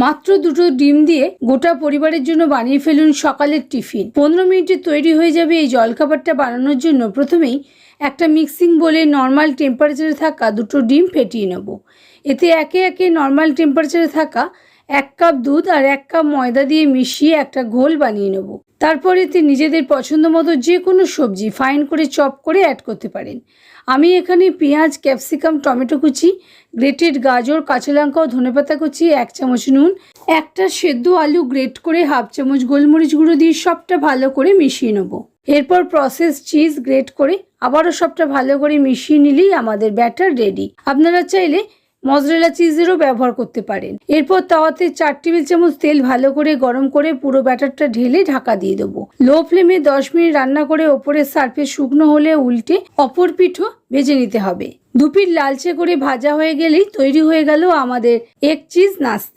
মাত্র দুটো ডিম দিয়ে গোটা পরিবারের জন্য বানিয়ে ফেলুন সকালের টিফিন। 15 মিনিটে তৈরি হয়ে যাবে এই জলখাবারটা। বানানোর জন্য প্রথমেই একটা মিক্সিং বোলে নর্মাল টেম্পারেচারে থাকা দুটো ডিম ফেটিয়ে নেব। এতে একে একে নর্মাল টেম্পারেচারে থাকা 1 কাপ দুধ আর 1 কাপ ময়দা দিয়ে মিশিয়ে একটা ঘোল বানিয়ে নেব। তারপর এতে নিজেদের পছন্দ মতো যে কোনো সবজি ফাইন করে চপ করে অ্যাড করতে পারেন। আমি এখানে পেঁয়াজ, ক্যাপসিকাম, টমেটো কুচি, গ্রেটেড গাজর, কাঁচা লঙ্কা ও ধনেপাতা কুচি, 1 চামচ নুন, একটা সেদ্ধ আলু গ্রেট করে, 1/2 চামচ গোলমরিচ গুঁড়ো দিয়ে সবটা ভালো করে মিশিয়ে নেব। এরপর প্রসেস চিজ গ্রেট করে আবারও সবটা ভালো করে মিশিয়ে নিলেই আমাদের ব্যাটার রেডি। আপনারা চাইলে মজরেলা চিজেরও ব্যবহার করতে পারেন। এরপর তাওয়াতে 4 টেবিল চামচ তেল ভালো করে গরম করে পুরো ব্যাটারটা ঢেলে ঢাকা দিয়ে দেবো। লো ফ্লেমে 10 মিনিট রান্না করে ওপরের সারফেস শুকনো হলে উল্টে অপর পিঠও ভেজে নিতে হবে। 2 পিঠ লালচে করে ভাজা হয়ে গেলেই তৈরি হয়ে গেল আমাদের এগ চিজ নাস্তা।